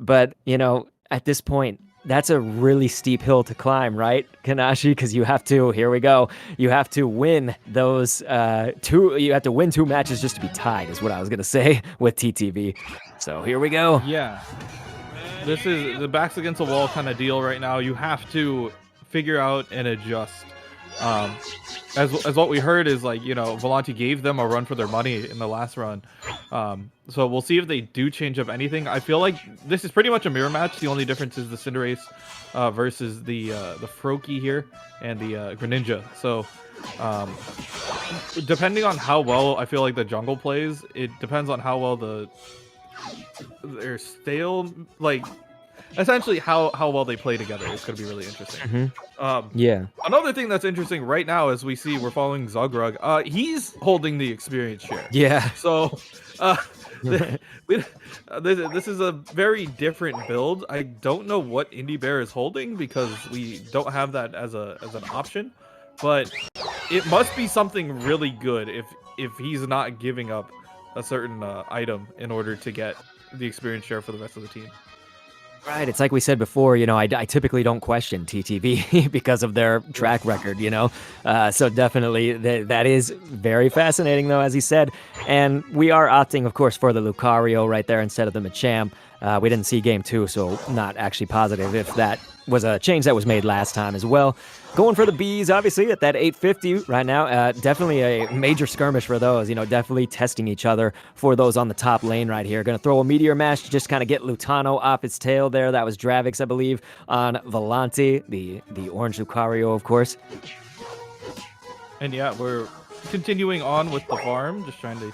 But, at this point, that's a really steep hill to climb, right, Kanashii? Because you have to, here we go, you have to win those you have to win 2 matches just to be tied, is what I was going to say, with TTV. So here we go. Yeah. This is the backs against the wall kind of deal right now. You have to figure out and adjust. As what we heard is Volanti gave them a run for their money in the last run. So we'll see if they do change up anything. I feel like this is pretty much a mirror match. The only difference is the Cinderace versus the Froakie here and the Greninja. So depending on how well I feel like the jungle plays, it depends on how well they're stale, essentially how well they play together is going to be really interesting. Yeah. Another thing that's interesting right now, as we see, we're following Zugrug. He's holding the experience share. Yeah. So this is a very different build. I don't know what Indie Bear is holding because we don't have that as an option, but it must be something really good if he's not giving up a certain item in order to get the experience share for the rest of the team. Right, it's like we said before, I typically don't question TTV because of their track record, so definitely that is very fascinating, though, as he said. And we are opting, of course, for the Lucario right there instead of the Machamp. We didn't see game 2, so not actually positive if that was a change that was made last time as well. Going for the Bees, obviously, at that 850 right now. Definitely a major skirmish for those, definitely testing each other for those on the top lane right here. Going to throw a Meteor Mash to just kind of get Lutano off its tail there. That was Dravix, I believe, on Volanti, the orange Lucario, of course. And yeah, we're continuing on with the farm, just trying to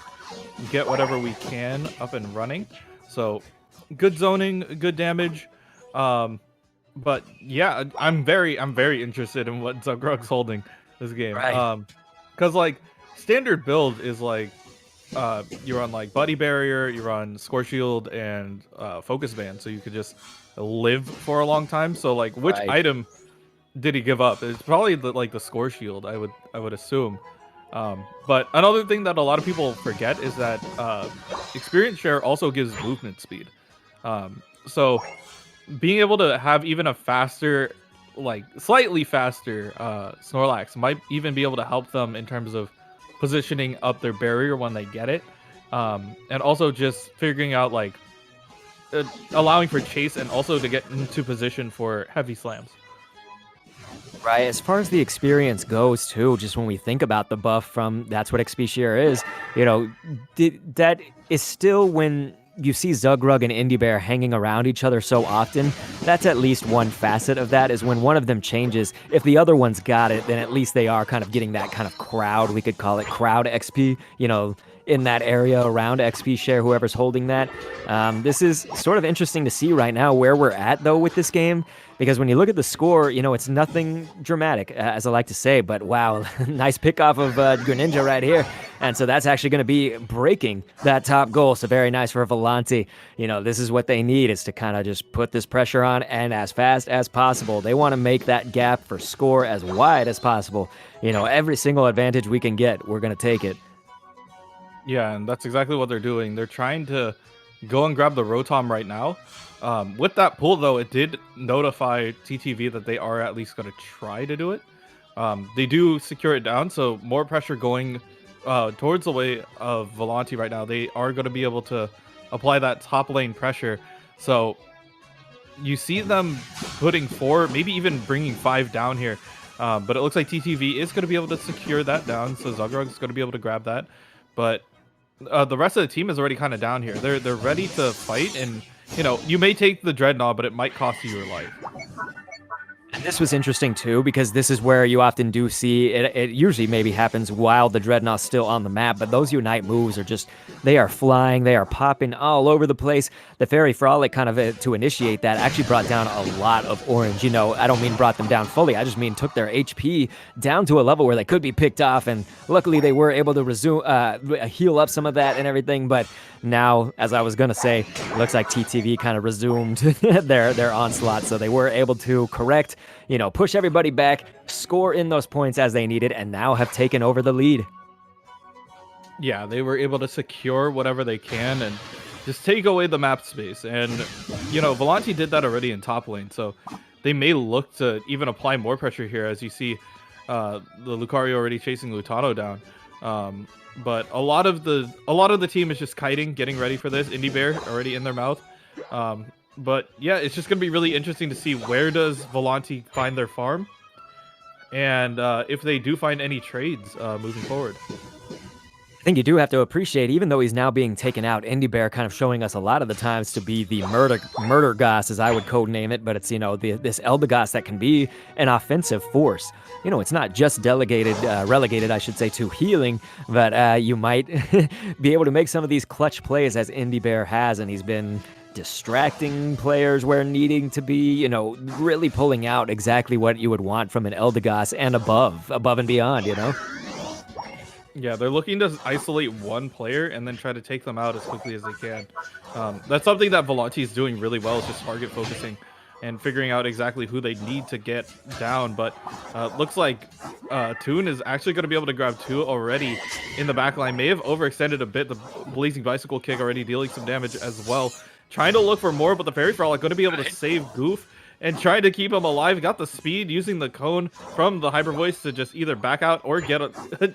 get whatever we can up and running. So good zoning, good damage. But yeah, I'm very interested in what Zugrug's holding this game. Right. Because standard build is you're on Buddy Barrier, you're on Score Shield and Focus Band, so you could just live for a long time. So which item did he give up? It's probably the Score Shield, I would assume. But another thing that a lot of people forget is that experience share also gives movement speed. So being able to have even a faster, slightly faster Snorlax might even be able to help them in terms of positioning up their barrier when they get it. And also just figuring out allowing for chase and also to get into position for heavy slams. Right, as far as the experience goes, too, just when we think about the buff from That's What XP Share is, that is still when you see Zugrug and Indie Bear hanging around each other so often. That's at least one facet of that, is when one of them changes. If the other one's got it, then at least they are kind of getting that kind of crowd, we could call it crowd XP, in that area around XP Share, whoever's holding that. This is sort of interesting to see right now where we're at, though, with this game, because when you look at the score, it's nothing dramatic, as I like to say, but wow, nice pick off of Greninja right here. And so that's actually going to be breaking that top goal, so very nice for Volanti. This is what they need, is to kind of just put this pressure on, and as fast as possible. They want to make that gap for score as wide as possible. Every single advantage we can get, we're going to take it. Yeah, and that's exactly what they're doing. They're trying to go and grab the Rotom right now. With that pull, though, it did notify TTV that they are at least going to try to do it. They do secure it down, so more pressure going towards the way of Volanti right now. They are going to be able to apply that top lane pressure. So you see them putting 4, maybe even bringing 5 down here. But it looks like TTV is going to be able to secure that down, so Zugrug is going to be able to grab that. But the rest of the team is already kind of down here. They're ready to fight, and you may take the Dreadnought, but it might cost you your life. And this was interesting, too, because this is where you often do see, it usually maybe happens while the Dreadnought's still on the map, but those Unite moves are just, they are flying, they are popping all over the place. The Fairy Frolic kind of, to initiate that, actually brought down a lot of orange. I don't mean brought them down fully, I just mean took their HP down to a level where they could be picked off, and luckily they were able to heal up some of that and everything, but now, as I was going to say, it looks like TTV kind of resumed their onslaught, so they were able to correct, push everybody back, score in those points as they needed, and now have taken over the lead. Yeah, they were able to secure whatever they can, and just take away the map space. And, Volanti did that already in top lane, so they may look to even apply more pressure here, as you see the Lucario already chasing Lutano down. But a lot of the team is just kiting, getting ready for this. Indie Bear already in their mouth. But yeah, it's just going to be really interesting to see where does Volanti find their farm, and if they do find any trades moving forward. I think you do have to appreciate, even though he's now being taken out, Indie Bear kind of showing us a lot of the times to be the murder goss, as I would codename it, but it's, this Eldegoss that can be an offensive force. It's not just relegated, I should say, to healing, but you might be able to make some of these clutch plays as Indie Bear has, and he's been distracting players where needing to be, really pulling out exactly what you would want from an Eldegoss and above and beyond, Yeah, they're looking to isolate one player and then try to take them out as quickly as they can. That's something that Volanti is doing really well, is just target focusing and figuring out exactly who they need to get down. But looks like Toon is actually going to be able to grab 2 already in the backline. May have overextended a bit. The Blazing Bicycle kick already dealing some damage as well. Trying to look for more, but the Fairy Frolic going to be able to save Goof and trying to keep him alive. Got the speed, using the cone from the Hyper Voice to just either back out or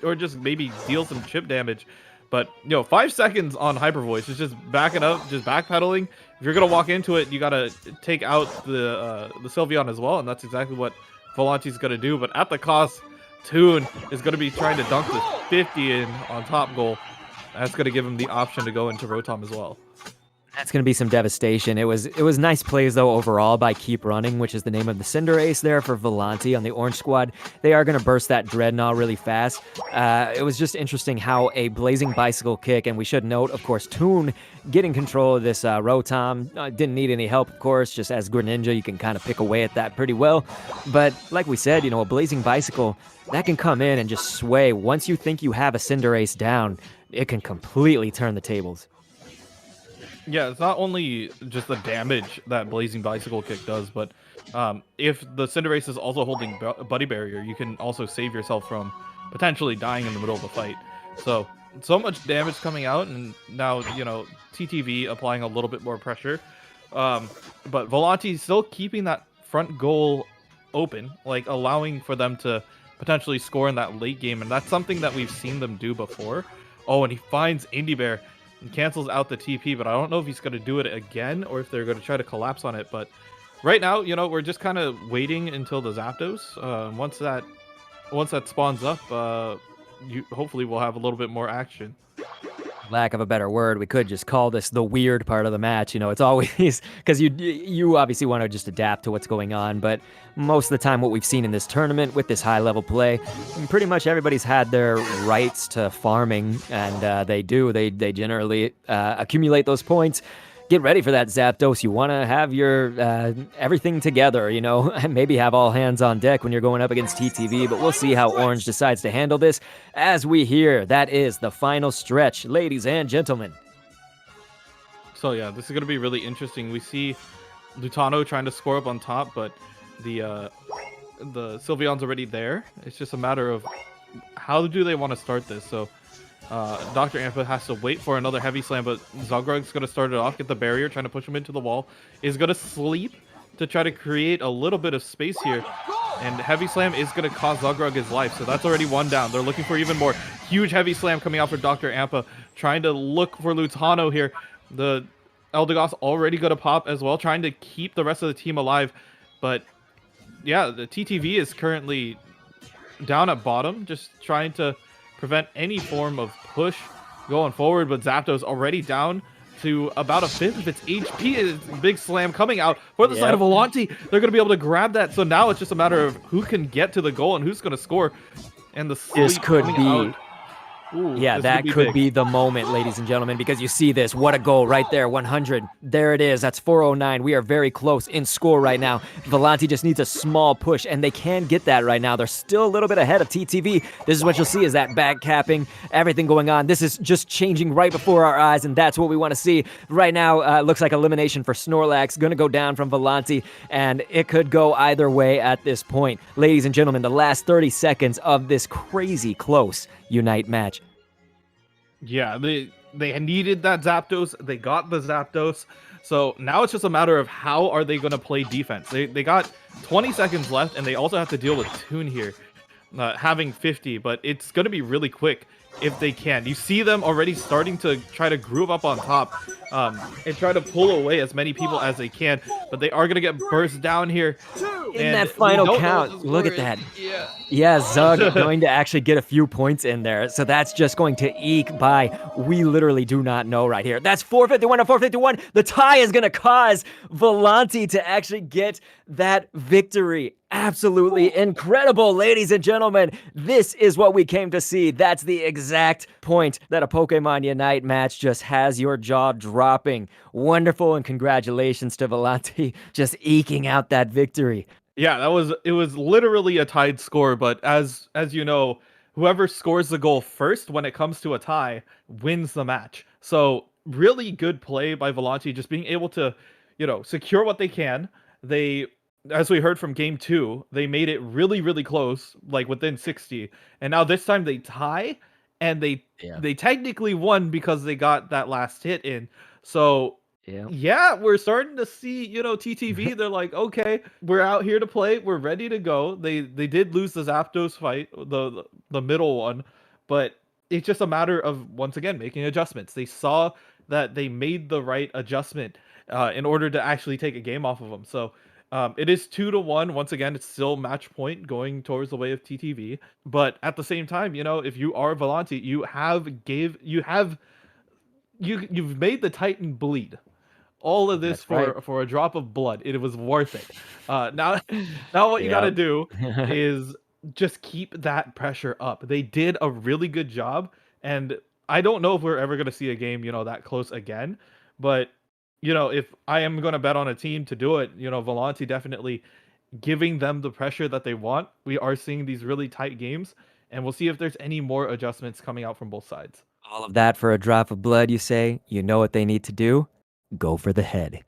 or just maybe deal some chip damage. But 5 seconds on Hyper Voice is just backing up, just backpedaling. If you're gonna walk into it, you gotta take out the Sylveon as well, and that's exactly what Volanti's gonna do. But at the cost, Toon is gonna be trying to dunk this 50 in on top goal. That's gonna give him the option to go into Rotom as well. That's going to be some devastation. It was nice plays, though, overall by Keep Running, which is the name of the Cinderace there for Volanti on the Orange Squad. They are going to burst that Dreadnought really fast. It was just interesting how a Blazing Bicycle kick, and we should note, of course, Toon getting control of this Rotom. Didn't need any help, of course, just as Greninja, you can kind of pick away at that pretty well. But like we said, a Blazing Bicycle, that can come in and just sway. Once you think you have a Cinderace down, it can completely turn the tables. Yeah, it's not only just the damage that Blazing Bicycle kick does, but if the Cinderace is also holding Buddy Barrier, you can also save yourself from potentially dying in the middle of a fight. So much damage coming out, and now, TTV applying a little bit more pressure. But Volanti still keeping that front goal open, like allowing for them to potentially score in that late game, and that's something that we've seen them do before. Oh, and he finds Indie Bear and cancels out the TP, but I don't know if he's going to do it again or if they're going to try to collapse on it. But right now, we're just kind of waiting until the Zapdos. Once that spawns up, hopefully we'll have a little bit more action. Lack of a better word, we could just call this the weird part of the match. It's always because you obviously want to just adapt to what's going on, but most of the time what we've seen in this tournament with this high level play, pretty much everybody's had their rights to farming, and they generally accumulate those points. Get ready for that Zapdos. You want to have your everything together, maybe have all hands on deck when you're going up against TTV, but we'll see how Orange decides to handle this as we hear that is the final stretch, ladies and gentlemen. So yeah, this is going to be really interesting. We see Lutano trying to score up on top, but the Sylveon's already there. It's just a matter of how do they want to start this. So Dr. Ampa has to wait for another heavy slam, but Zogrug's going to start it off, get the barrier, trying to push him into the wall. Is going to sleep to try to create a little bit of space here. And heavy slam is going to cost Zogrug his life, so that's already one down. They're looking for even more. Huge heavy slam coming out for Dr. Ampa, trying to look for Lutano here. The Eldegoss already going to pop as well, trying to keep the rest of the team alive. But yeah, the TTV is currently down at bottom, just trying to prevent any form of push going forward, but Zapdos already down to about a fifth of its HP. Big slam coming out for the side of Volanti. They're going to be able to grab that, so now it's just a matter of who can get to the goal and who's going to score. And the this could be out. Ooh, yeah, that could be the moment, ladies and gentlemen, because you see this. What a goal right there, 100. There it is. That's 409. We are very close in score right now. Volanti just needs a small push, and they can get that right now. They're still a little bit ahead of TTV. This is what you'll see is that back capping, everything going on. This is just changing right before our eyes, and that's what we want to see. Right now, looks like elimination for Snorlax. Going to go down from Volanti, and it could go either way at this point. Ladies and gentlemen, the last 30 seconds of this crazy close Unite match. Yeah, they needed that Zapdos. They got the Zapdos. So now it's just a matter of how are they going to play defense. They got 20 seconds left, and they also have to deal with Toon here, having 50. But it's going to be really quick if they can. You see them already starting to try to groove up on top and try to pull away as many people as they can. But they are going to get burst down here. In that final count, look at that. Yeah, Zug going to actually get a few points in there. So that's just going to eke by. We literally do not know right here. That's 451 to 451. The tie is going to cause Volanti to actually get that victory. Absolutely incredible, ladies and gentlemen. This is what we came to see. That's the exact point that a Pokemon Unite match just has your jaw dropping. Wonderful, and congratulations to Volanti just eking out that victory. Yeah, it was literally a tied score, but as you know, whoever scores the goal first when it comes to a tie wins the match. So really good play by Volanti, just being able to, secure what they can. They, as we heard from game 2, they made it really, really close, like within 60. And now this time they tie, and they technically won because they got that last hit in. So yeah, we're starting to see, TTV. They're like, okay, we're out here to play. We're ready to go. They did lose the Zapdos fight, the middle one, but it's just a matter of, once again, making adjustments. They saw that they made the right adjustment in order to actually take a game off of them. So it is 2-1. Once again, it's still match point going towards the way of TTV. But at the same time, if you are Volanti, you've made the Titan bleed. All of this for a drop of blood. It was worth it. Now what you got to do is just keep that pressure up. They did a really good job, and I don't know if we're ever going to see a game, that close again. But, if I am going to bet on a team to do it, Volanti definitely giving them the pressure that they want. We are seeing these really tight games, and we'll see if there's any more adjustments coming out from both sides. All of that for a drop of blood, you say? You know what they need to do? Go for the head.